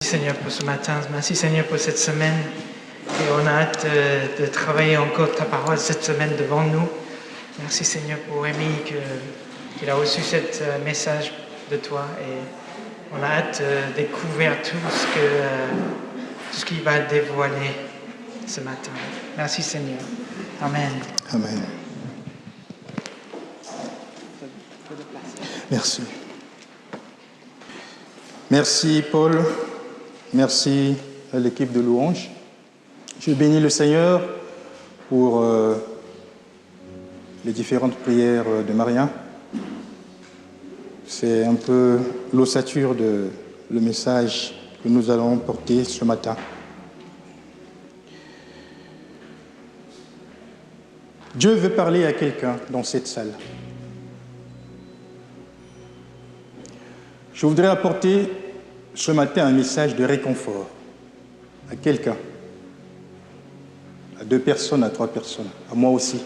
Seigneur pour ce matin, merci Seigneur pour cette semaine et on a hâte de travailler encore ta parole cette semaine devant nous. Merci Seigneur pour Rémi qu'il a reçu ce message de toi et on a hâte de découvrir tout ce qu'il va dévoiler ce matin. Merci Seigneur. Amen. Amen. Merci. Merci Paul. Merci à l'équipe de louange. Je bénis le Seigneur pour les différentes prières de Maria. C'est un peu l'ossature de le message que nous allons porter ce matin. Dieu veut parler à quelqu'un dans cette salle. Je voudrais apporter ce matin un message de réconfort à quelqu'un, à 2 personnes, à 3 personnes, à moi aussi.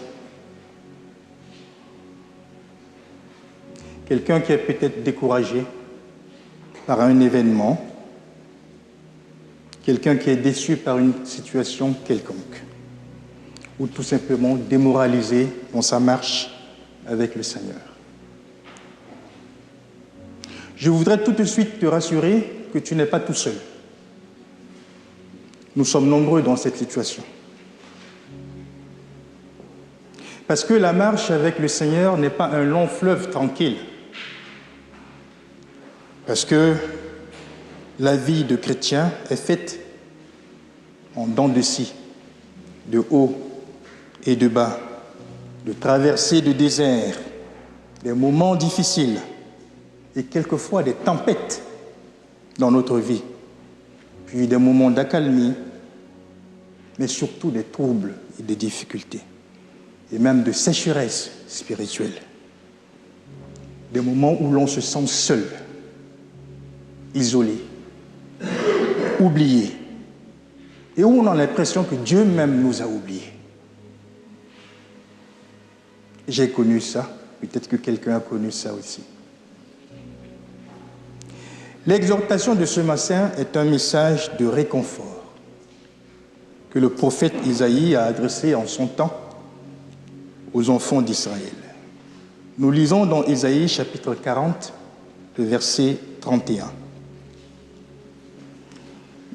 Quelqu'un qui est peut-être découragé par un événement, quelqu'un qui est déçu par une situation quelconque, ou tout simplement démoralisé dans sa marche avec le Seigneur. Je voudrais tout de suite te rassurer que tu n'es pas tout seul. Nous sommes nombreux dans cette situation. Parce que la marche avec le Seigneur n'est pas un long fleuve tranquille. Parce que la vie de chrétien est faite en dents de scie, de haut et de bas, de traversées de désert, des moments difficiles et quelquefois des tempêtes dans notre vie, puis des moments d'accalmie, mais surtout des troubles et des difficultés, et même de sécheresse spirituelle. Des moments où l'on se sent seul, isolé, oublié, et où on a l'impression que Dieu même nous a oubliés. J'ai connu ça, peut-être que quelqu'un a connu ça aussi. L'exhortation de ce matin est un message de réconfort que le prophète Isaïe a adressé en son temps aux enfants d'Israël. Nous lisons dans Isaïe chapitre 40, le verset 31.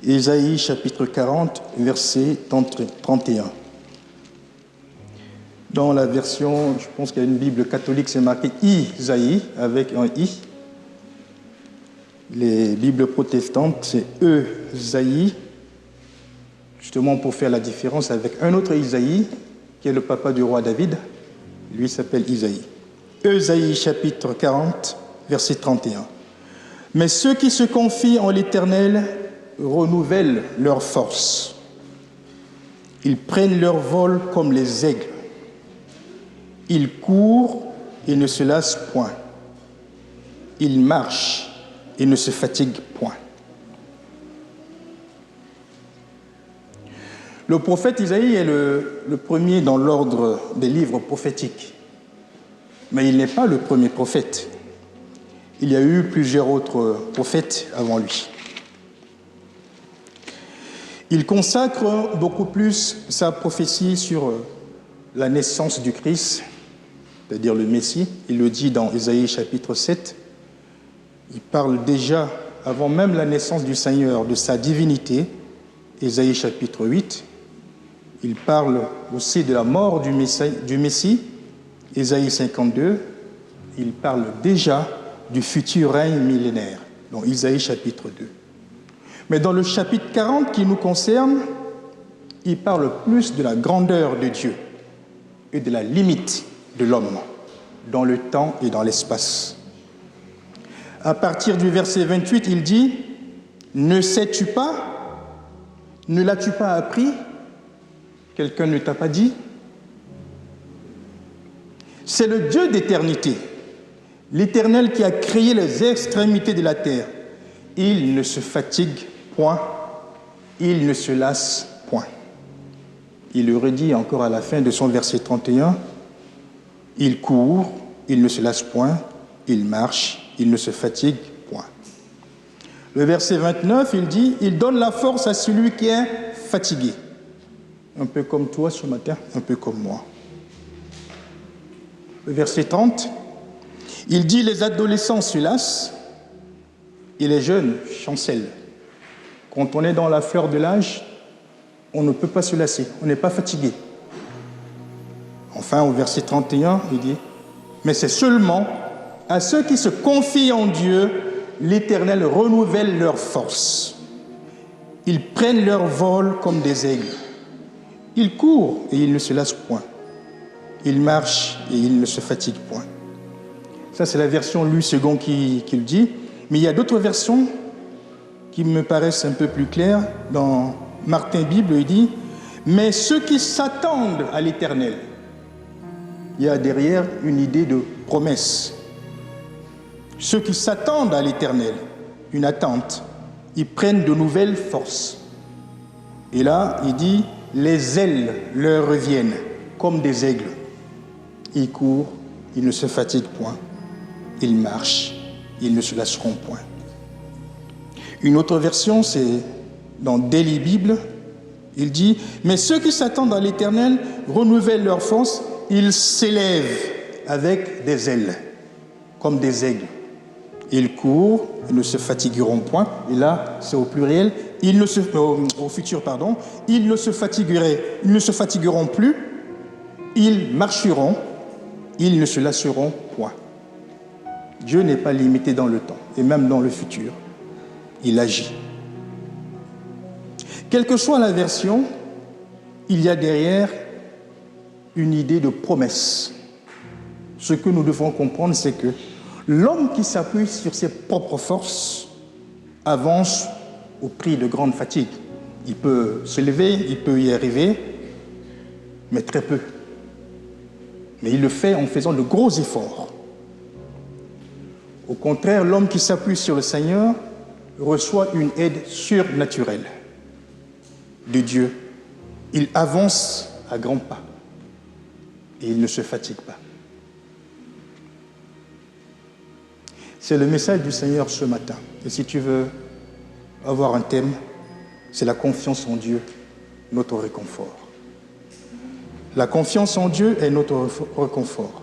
Isaïe chapitre 40, verset 31. Dans la version, je pense qu'il y a une Bible catholique, c'est marqué Isaïe avec un I. Les Bibles protestantes, c'est Esaïe, justement pour faire la différence avec un autre Isaïe, qui est le papa du roi David. Lui s'appelle Isaïe. Esaïe, chapitre 40, verset 31. « Mais ceux qui se confient en l'Éternel renouvellent leur force. Ils prennent leur vol comme les aigles. Ils courent et ne se lassent point. Ils marchent et ne se fatigue point. » Le prophète Isaïe est le premier dans l'ordre des livres prophétiques. Mais il n'est pas le premier prophète. Il y a eu plusieurs autres prophètes avant lui. Il consacre beaucoup plus sa prophétie sur la naissance du Christ, c'est-à-dire le Messie. Il le dit dans Isaïe chapitre 7. Il parle déjà, avant même la naissance du Seigneur, de sa divinité, Isaïe chapitre 8. Il parle aussi de la mort du Messie, Isaïe 52. Il parle déjà du futur règne millénaire, dans Isaïe chapitre 2. Mais dans le chapitre 40 qui nous concerne, il parle plus de la grandeur de Dieu et de la limite de l'homme dans le temps et dans l'espace. À partir du verset 28, il dit « Ne sais-tu pas? Ne l'as-tu pas appris? Quelqu'un ne t'a pas dit? C'est le Dieu d'éternité, l'Éternel qui a créé les extrémités de la terre. Il ne se fatigue point, il ne se lasse point. » Il le redit encore à la fin de son verset 31. « Il court, il ne se lasse point, il marche, il ne se fatigue point. » Le verset 29, il dit, il donne la force à celui qui est fatigué. Un peu comme toi ce matin, un peu comme moi. Le verset 30, il dit, les adolescents se lassent et les jeunes chancellent. Quand on est dans la fleur de l'âge, on ne peut pas se lasser, on n'est pas fatigué. Enfin, au verset 31, il dit, mais c'est seulement à ceux qui se confient en Dieu, l'Éternel renouvelle leur force. Ils prennent leur vol comme des aigles. Ils courent et ils ne se lassent point. Ils marchent et ils ne se fatiguent point. Ça, c'est la version Louis II qui le dit. Mais il y a d'autres versions qui me paraissent un peu plus claires. Dans Martin Bible, il dit, mais ceux qui s'attendent à l'Éternel. Il y a derrière une idée de promesse. Ceux qui s'attendent à l'Éternel, une attente, ils prennent de nouvelles forces. Et là, il dit, les ailes leur reviennent comme des aigles. Ils courent, ils ne se fatiguent point. Ils marchent, ils ne se lasseront point. Une autre version, c'est dans Daily Bible, il dit, mais ceux qui s'attendent à l'Éternel renouvellent leur force, ils s'élèvent avec des ailes, comme des aigles. Ils courent, ils ne se fatigueront point. Et là, c'est au pluriel. Au futur, pardon. Ils ne se fatigueront plus. Ils marcheront. Ils ne se lasseront point. Dieu n'est pas limité dans le temps, et même dans le futur. Il agit. Quelle que soit la version, il y a derrière une idée de promesse. Ce que nous devons comprendre, c'est que l'homme qui s'appuie sur ses propres forces avance au prix de grandes fatigues. Il peut se lever, il peut y arriver, mais très peu. Mais il le fait en faisant de gros efforts. Au contraire, l'homme qui s'appuie sur le Seigneur reçoit une aide surnaturelle de Dieu. Il avance à grands pas et il ne se fatigue pas. C'est le message du Seigneur ce matin. Et si tu veux avoir un thème, c'est la confiance en Dieu, notre réconfort. La confiance en Dieu est notre réconfort.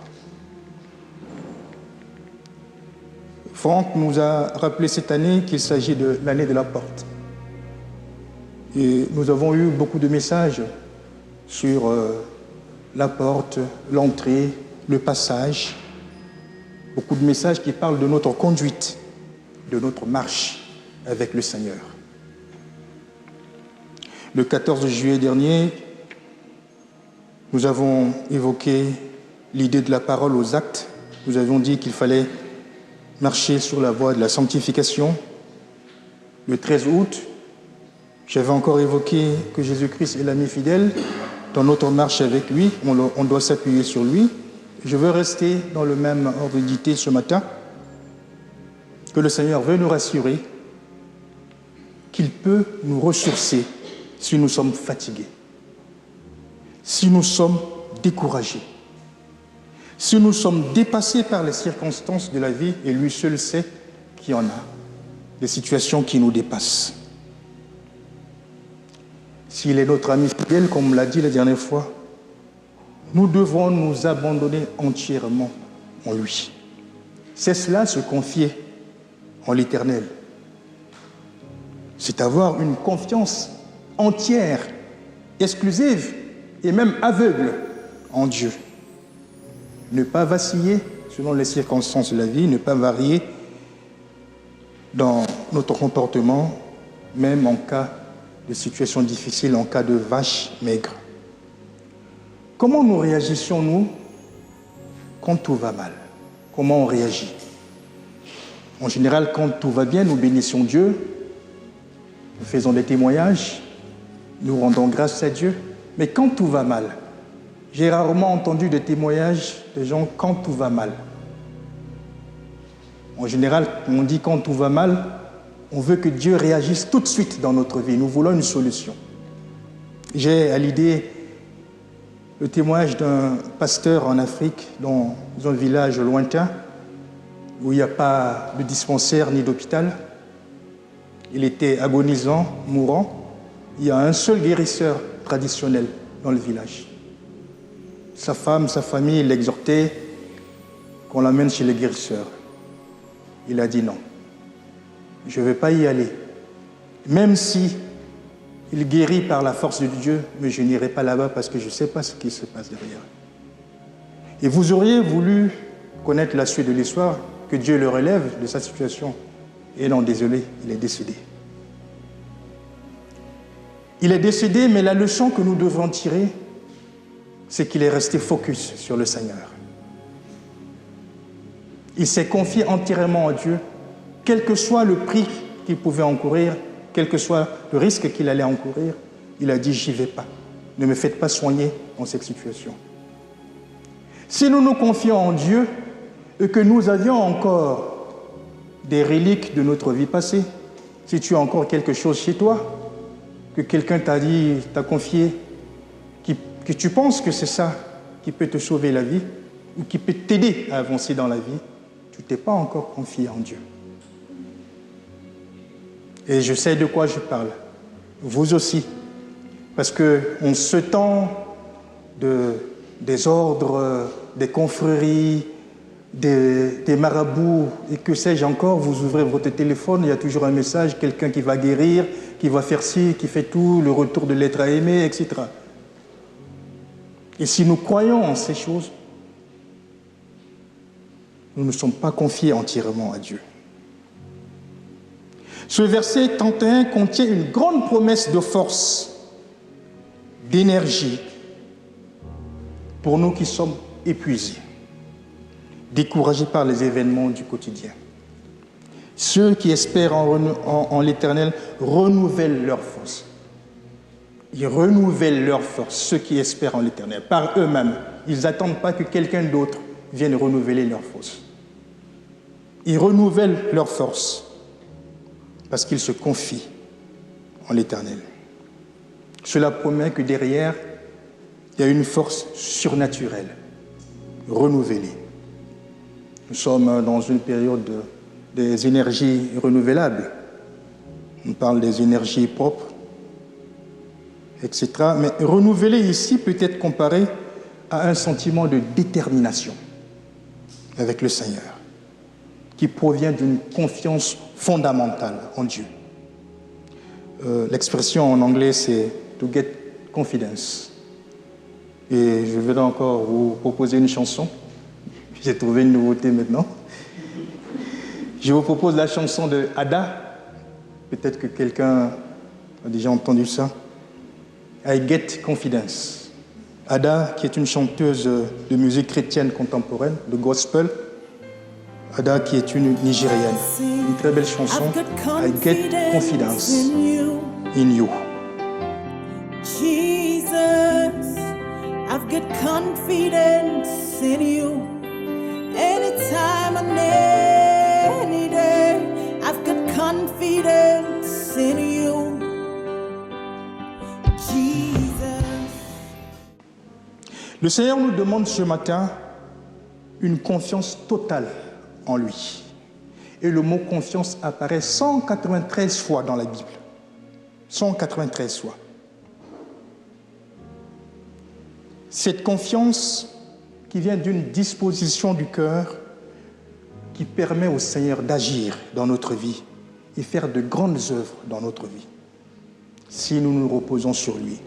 Franck nous a rappelé cette année qu'il s'agit de l'année de la porte. Et nous avons eu beaucoup de messages sur la porte, l'entrée, le passage. Beaucoup de messages qui parlent de notre conduite, de notre marche avec le Seigneur. Le 14 juillet dernier, nous avons évoqué l'idée de la parole aux actes. Nous avions dit qu'il fallait marcher sur la voie de la sanctification. Le 13 août, j'avais encore évoqué que Jésus-Christ est l'ami fidèle. Dans notre marche avec lui, on doit s'appuyer sur lui. Je veux rester dans le même ordre d'idée ce matin, que le Seigneur veut nous rassurer qu'il peut nous ressourcer si nous sommes fatigués, si nous sommes découragés, si nous sommes dépassés par les circonstances de la vie, et lui seul sait qu'il y en a, des situations qui nous dépassent. S'il est notre ami fidèle, comme on l'a dit la dernière fois, nous devons nous abandonner entièrement en lui. C'est cela, se confier en l'Éternel. C'est avoir une confiance entière, exclusive et même aveugle en Dieu. Ne pas vaciller selon les circonstances de la vie, ne pas varier dans notre comportement, même en cas de situation difficile, en cas de vache maigre. Comment nous réagissons-nous quand tout va mal? Comment on réagit? En général, quand tout va bien, nous bénissons Dieu, nous faisons des témoignages, nous rendons grâce à Dieu. Mais quand tout va mal, j'ai rarement entendu des témoignages de gens quand tout va mal. En général, on dit quand tout va mal, on veut que Dieu réagisse tout de suite dans notre vie. Nous voulons une solution. J'ai à l'idée le témoignage d'un pasteur en Afrique, dans un village lointain, où il n'y a pas de dispensaire ni d'hôpital. il était agonisant, mourant. Il y a un seul guérisseur traditionnel dans le village. Sa femme, sa famille l'exhortaient qu'on l'amène chez le guérisseur. Il a dit non, je ne vais pas y aller. Même si il guérit par la force de Dieu, mais je n'irai pas là-bas parce que je ne sais pas ce qui se passe derrière. Et vous auriez voulu connaître la suite de l'histoire, que Dieu le relève de sa situation. Et non, désolé, il est décédé. Il est décédé, mais la leçon que nous devons tirer, c'est qu'il est resté focus sur le Seigneur. Il s'est confié entièrement à Dieu, quel que soit le prix qu'il pouvait encourir, quel que soit le risque qu'il allait encourir. Il a dit, j'y vais pas. Ne me faites pas soigner dans cette situation. Si nous nous confions en Dieu et que nous avions encore des reliques de notre vie passée, si tu as encore quelque chose chez toi, que quelqu'un t'a dit, t'a confié, que tu penses que c'est ça qui peut te sauver la vie ou qui peut t'aider à avancer dans la vie, tu ne t'es pas encore confié en Dieu. Et je sais de quoi je parle. Vous aussi. Parce qu'en ce temps des ordres, des confréries, des marabouts et que sais-je encore, vous ouvrez votre téléphone, il y a toujours un message, quelqu'un qui va guérir, qui va faire ci, qui fait tout, le retour de l'être à aimer, etc. Et si nous croyons en ces choses, nous ne sommes pas confiés entièrement à Dieu. Ce verset 31 contient une grande promesse de force, d'énergie, pour nous qui sommes épuisés, découragés par les événements du quotidien. Ceux qui espèrent en l'Éternel renouvellent leur force. Ils renouvellent leur force, ceux qui espèrent en l'Éternel, par eux-mêmes. Ils n'attendent pas que quelqu'un d'autre vienne renouveler leur force. Ils renouvellent leur force parce qu'ils se confient en l'Éternel. Cela promet que derrière, il y a une force surnaturelle, renouvelée. Nous sommes dans une période des énergies renouvelables. On parle des énergies propres, etc. Mais renouveler ici peut être comparé à un sentiment de détermination avec le Seigneur, qui provient d'une confiance fondamentale en Dieu. L'expression en anglais, c'est « to get confidence ». Et je vais encore vous proposer une chanson. J'ai trouvé une nouveauté maintenant. Je vous propose la chanson de Ada. Peut-être que quelqu'un a déjà entendu ça. « I get confidence ». Ada, qui est une chanteuse de musique chrétienne contemporaine, de gospel. Ada, qui est une Nigériane. Une très belle chanson. « I get confidence in you ». Jesus, I've got confidence in you. Anytime and any day, I've got confidence in you. Jesus. Le Seigneur nous demande ce matin une confiance totale en lui. Et le mot confiance apparaît 193 fois dans la Bible. 193 fois. Cette confiance qui vient d'une disposition du cœur qui permet au Seigneur d'agir dans notre vie et faire de grandes œuvres dans notre vie, si nous nous reposons sur lui.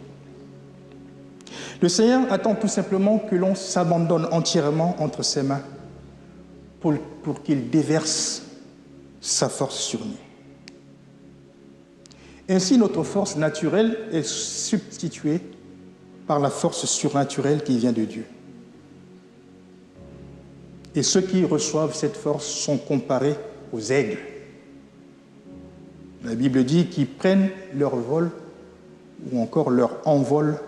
Le Seigneur attend tout simplement que l'on s'abandonne entièrement entre ses mains pour qu'il déverse sa force sur nous. Ainsi, notre force naturelle est substituée par la force surnaturelle qui vient de Dieu. Et ceux qui reçoivent cette force sont comparés aux aigles. La Bible dit qu'ils prennent leur vol ou encore leur envol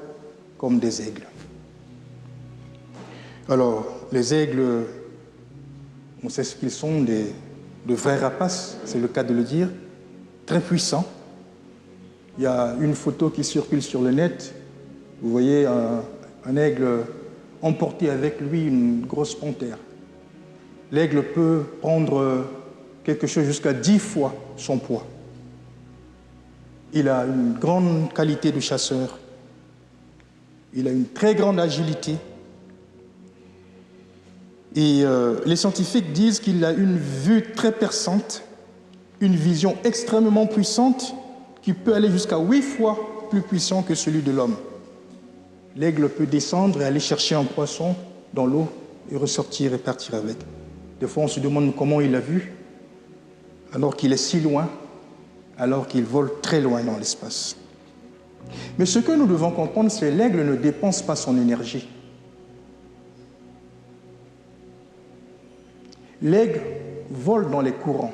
comme des aigles. Alors, les aigles, on sait ce qu'ils sont, de vrais rapaces, c'est le cas de le dire, très puissants. Il y a une photo qui circule sur le net. Vous voyez un aigle emporter avec lui une grosse panthère. L'aigle peut prendre quelque chose jusqu'à 10 fois son poids. Il a une grande qualité de chasseur. Il a une très grande agilité. Et les scientifiques disent qu'il a une vue très perçante, une vision extrêmement puissante qui peut aller jusqu'à 8 fois plus puissant que celui de l'homme. L'aigle peut descendre et aller chercher un poisson dans l'eau et ressortir et partir avec. Des fois, on se demande comment il a vu, alors qu'il est si loin, alors qu'il vole très loin dans l'espace. Mais ce que nous devons comprendre, c'est que l'aigle ne dépense pas son énergie. L'aigle vole dans les courants,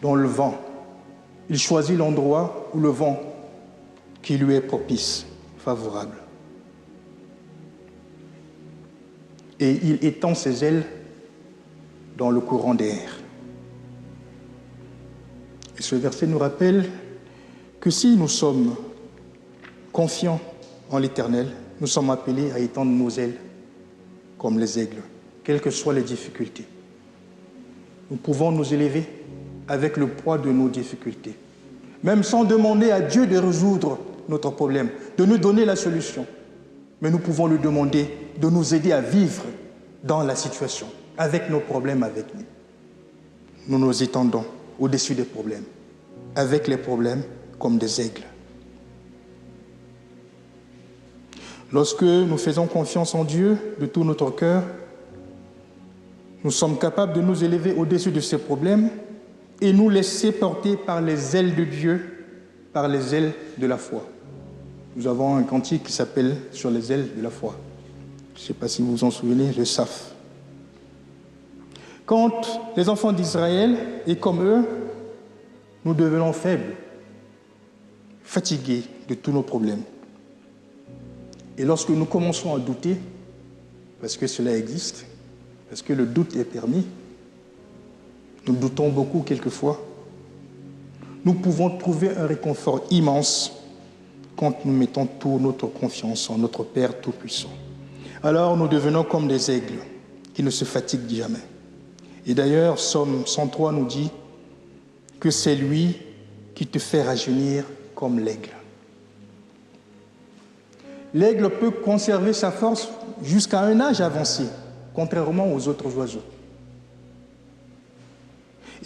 dans le vent. Il choisit l'endroit où le vent qui lui est propice, favorable. Et il étend ses ailes dans le courant d'air. Et ce verset nous rappelle que si nous sommes confiants en l'Éternel, nous sommes appelés à étendre nos ailes comme les aigles, quelles que soient les difficultés. Nous pouvons nous élever avec le poids de nos difficultés, même sans demander à Dieu de résoudre notre problème, de nous donner la solution. Mais nous pouvons lui demander de nous aider à vivre dans la situation, avec nos problèmes avec nous. Nous nous étendons au-dessus des problèmes, avec les problèmes comme des aigles. Lorsque nous faisons confiance en Dieu de tout notre cœur, nous sommes capables de nous élever au-dessus de ces problèmes et nous laisser porter par les ailes de Dieu, par les ailes de la foi. Nous avons un cantique qui s'appelle « Sur les ailes de la foi ». Je ne sais pas si vous vous en souvenez, le Saf. Quand les enfants d'Israël, et comme eux, nous devenons faibles, fatigués de tous nos problèmes. Et lorsque nous commençons à douter, parce que cela existe, parce que le doute est permis, nous doutons beaucoup quelquefois, nous pouvons trouver un réconfort immense quand nous mettons toute notre confiance en notre Père Tout-Puissant. Alors nous devenons comme des aigles qui ne se fatiguent jamais. Et d'ailleurs, Psaume 103 nous dit que c'est lui qui te fait rajeunir comme l'aigle. L'aigle peut conserver sa force jusqu'à un âge avancé, contrairement aux autres oiseaux.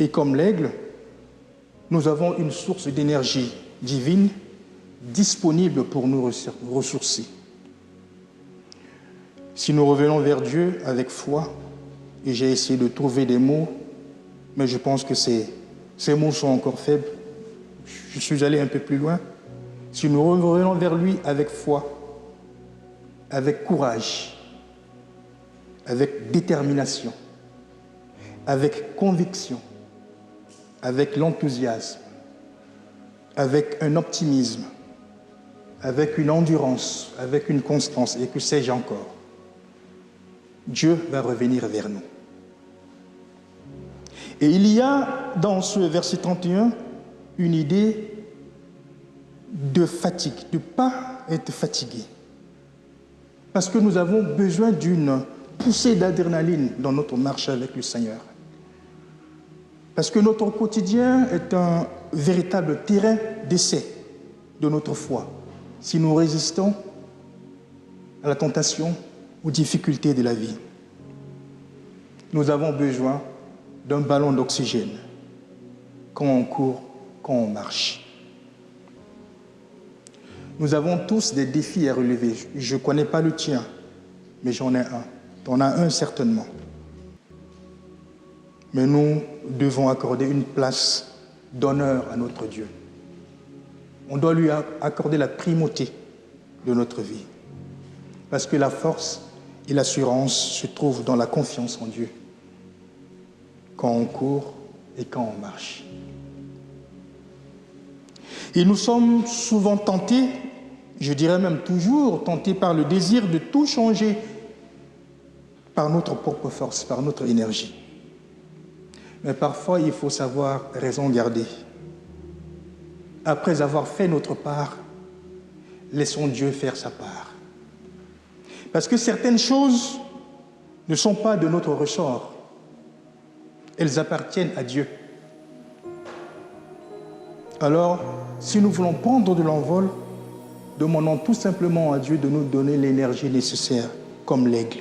Et comme l'aigle, nous avons une source d'énergie divine disponible pour nous ressourcer. Si nous revenons vers Dieu avec foi, et j'ai essayé de trouver des mots, mais je pense que ces mots sont encore faibles, je suis allé un peu plus loin. Si nous revenons vers lui avec foi, avec courage, avec détermination, avec conviction, avec l'enthousiasme, avec un optimisme, avec une endurance, avec une constance, et que sais-je encore, Dieu va revenir vers nous. Et il y a dans ce verset 31 une idée de fatigue, de ne pas être fatigué. Parce que nous avons besoin d'une poussée d'adrénaline dans notre marche avec le Seigneur. Parce que notre quotidien est un véritable terrain d'essai de notre foi. Si nous résistons à la tentation, aux difficultés de la vie, nous avons besoin d'un ballon d'oxygène quand on court, quand on marche. Nous avons tous des défis à relever. Je ne connais pas le tien, mais j'en ai un. Tu en as un certainement. Mais nous devons accorder une place d'honneur à notre Dieu. On doit lui accorder la primauté de notre vie. Parce que la force et l'assurance se trouvent dans la confiance en Dieu. Quand on court et quand on marche. Et nous sommes souvent tentés, je dirais même toujours tentés par le désir de tout changer par notre propre force, par notre énergie. Mais parfois, il faut savoir raison garder. Après avoir fait notre part, laissons Dieu faire sa part. Parce que certaines choses ne sont pas de notre ressort. Elles appartiennent à Dieu. Alors, si nous voulons prendre de l'envol, demandons tout simplement à Dieu de nous donner l'énergie nécessaire, comme l'aigle.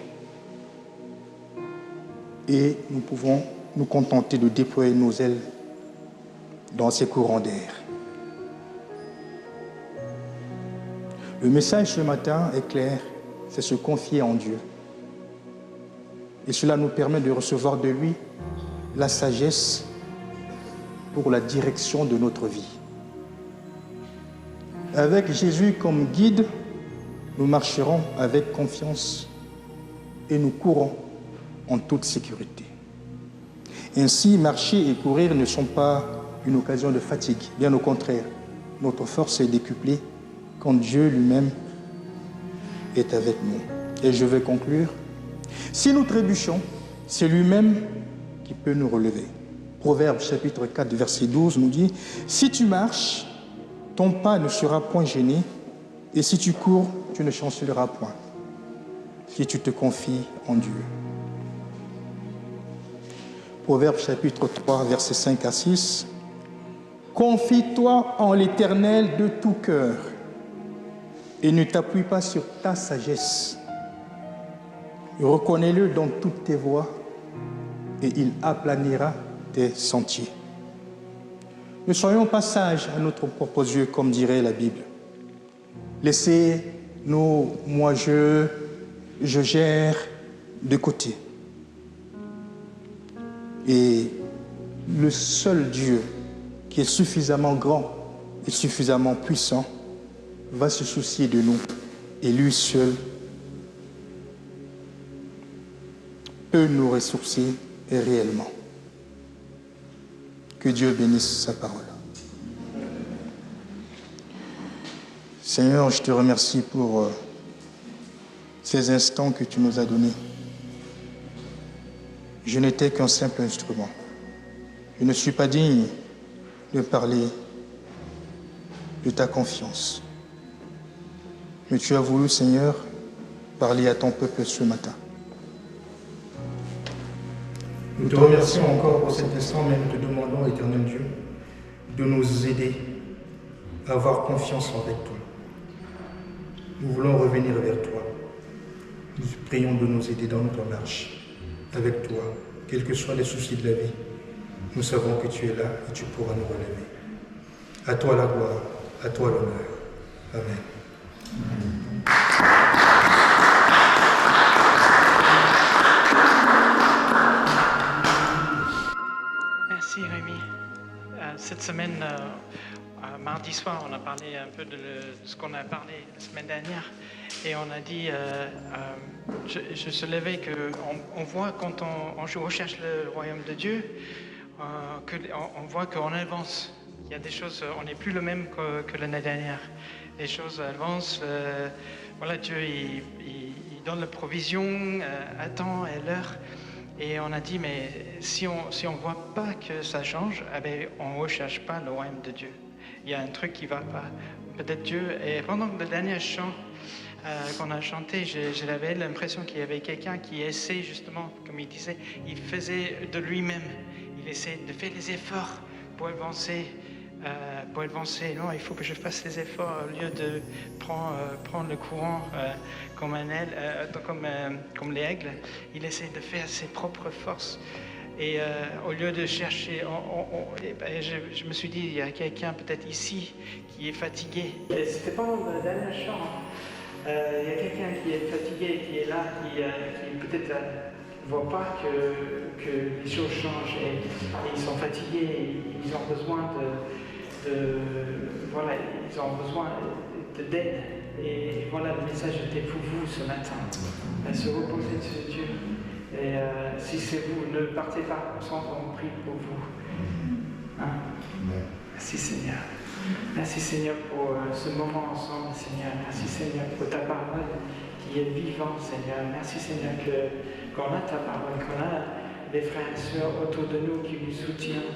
Et nous pouvons nous contenter de déployer nos ailes dans ces courants d'air. Le message ce matin est clair, c'est se confier en Dieu. Et cela nous permet de recevoir de lui la sagesse pour la direction de notre vie. Avec Jésus comme guide, nous marcherons avec confiance et nous courons en toute sécurité. Ainsi, marcher et courir ne sont pas une occasion de fatigue. Bien au contraire, notre force est décuplée quand Dieu lui-même est avec nous. Et je vais conclure. Si nous trébuchons, c'est lui-même qui peut nous relever. Proverbe chapitre 4, verset 12 nous dit « Si tu marches, ton pas ne sera point gêné, et si tu cours, tu ne chancelleras point, si tu te confies en Dieu. » Proverbe chapitre 3, versets 5 à 6. « Confie-toi en l'Éternel de tout cœur, et ne t'appuie pas sur ta sagesse. Reconnais-le dans toutes tes voies, et il aplanira tes sentiers. » Ne soyons pas sages à notre propre yeux, comme dirait la Bible. Laissez nos moi-je gère de côté. Et le seul Dieu qui est suffisamment grand et suffisamment puissant va se soucier de nous. Et lui seul peut nous ressourcer réellement. Que Dieu bénisse sa parole. Seigneur, je te remercie pour ces instants que tu nous as donnés. Je n'étais qu'un simple instrument. Je ne suis pas digne de parler de ta confiance. Mais tu as voulu, Seigneur, parler à ton peuple ce matin. Nous te remercions encore pour cet instant, mais nous te demandons, Éternel Dieu, de nous aider à avoir confiance avec toi. Nous voulons revenir vers toi. Nous prions de nous aider dans notre marche avec toi, quels que soient les soucis de la vie. Nous savons que tu es là et tu pourras nous relever. À toi la gloire, à toi l'honneur. Amen. Merci Rémi. Cette semaine, mardi soir, on a parlé un peu de ce qu'on a parlé la semaine dernière. Et on a dit, je se levais qu'on voit quand on recherche le royaume de Dieu, on voit qu'on avance. Il y a des choses, on n'est plus le même que l'année dernière. Les choses avancent. Voilà, Dieu, il donne la provision à temps et à l'heure. Et on a dit, mais si on ne voit pas que ça change, eh bien, on ne recherche pas le royaume de Dieu. Il y a un truc qui ne va pas. Peut-être Dieu. Et pendant le dernier chant qu'on a chanté, j'avais l'impression qu'il y avait quelqu'un qui essaie justement, comme il disait, il faisait de lui-même. Il essaie de faire les efforts pour avancer. Non, il faut que je fasse les efforts au lieu de prendre le courant comme un aile, comme les aigles. Il essaie de faire ses propres forces. Et au lieu de chercher, je me suis dit, il y a quelqu'un peut-être ici qui est fatigué. Et c'était pas le dernier chant. Il y a quelqu'un qui est fatigué, qui est là, qui peut-être ne voit pas que les choses changent et ils sont fatigués, ils ont besoin voilà, ils ont besoin d'aide. Et voilà, le message était pour vous ce matin, à se reposer sur Dieu. Et si c'est vous, ne partez pas sans qu'on prie pour vous. Hein? Merci Seigneur. Merci Seigneur pour ce moment ensemble, Seigneur. Merci Seigneur pour ta parole qui est vivante, Seigneur. Merci Seigneur qu'on a ta parole, qu'on a des frères et sœurs autour de nous qui nous soutiennent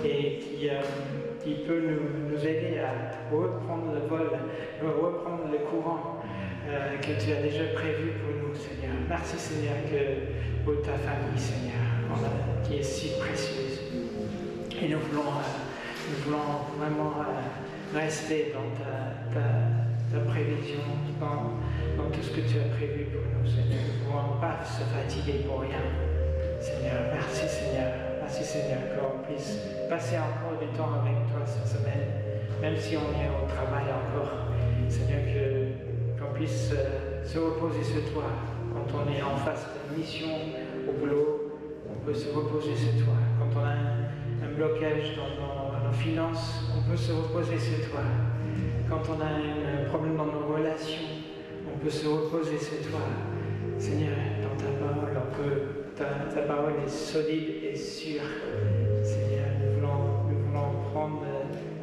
et qui peut nous aider à reprendre le vol, reprendre le courant que tu as déjà prévu pour nous, Seigneur. Merci Seigneur pour ta famille, Seigneur, qui est si précieuse. Et nous voulons Nous voulons vraiment rester dans ta prévision, dans tout ce que tu as prévu pour nous, Seigneur. Nous ne voulons pas se fatiguer pour rien. Seigneur, merci Seigneur. Merci Seigneur qu'on puisse passer encore du temps avec toi cette semaine, même si on est au travail encore. Seigneur, qu'on puisse se reposer sur toi. Quand on est en face d'une mission au boulot, on peut se reposer sur toi. Quand on a un blocage dans nos finances, on peut se reposer sur toi. Quand on a un problème dans nos relations, on peut se reposer sur toi. Seigneur, dans ta parole, ta parole est solide et sûre. Seigneur, nous voulons prendre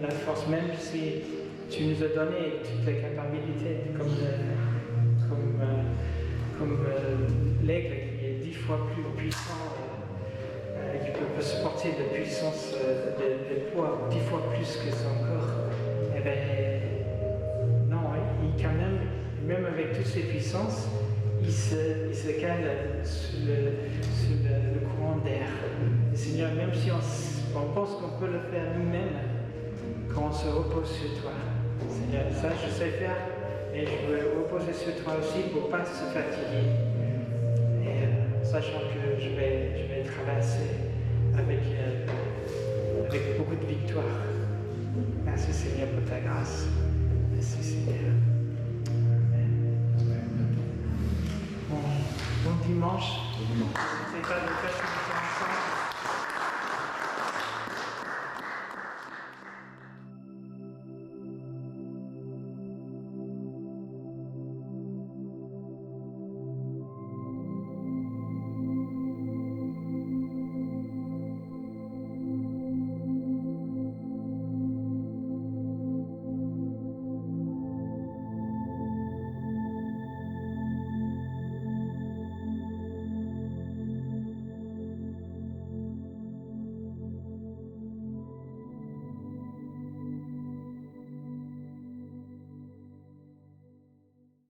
la force, même si tu nous as donné toutes les capacités, comme l'aigle qui est 10 fois plus puissant, qui peut supporter de puissance, de poids 10 fois plus que son corps. Eh bien, non, il quand même avec toutes ses puissances, il se cale sur le courant d'air. Et Seigneur, même si on pense qu'on peut le faire nous-mêmes, quand on se repose sur toi, Seigneur, ça je sais faire, et je veux reposer sur toi aussi pour ne pas se fatiguer. Et sachant que je vais traverser avec beaucoup de victoire. Merci Seigneur pour ta grâce. Merci Seigneur. Bon dimanche. C'est pas de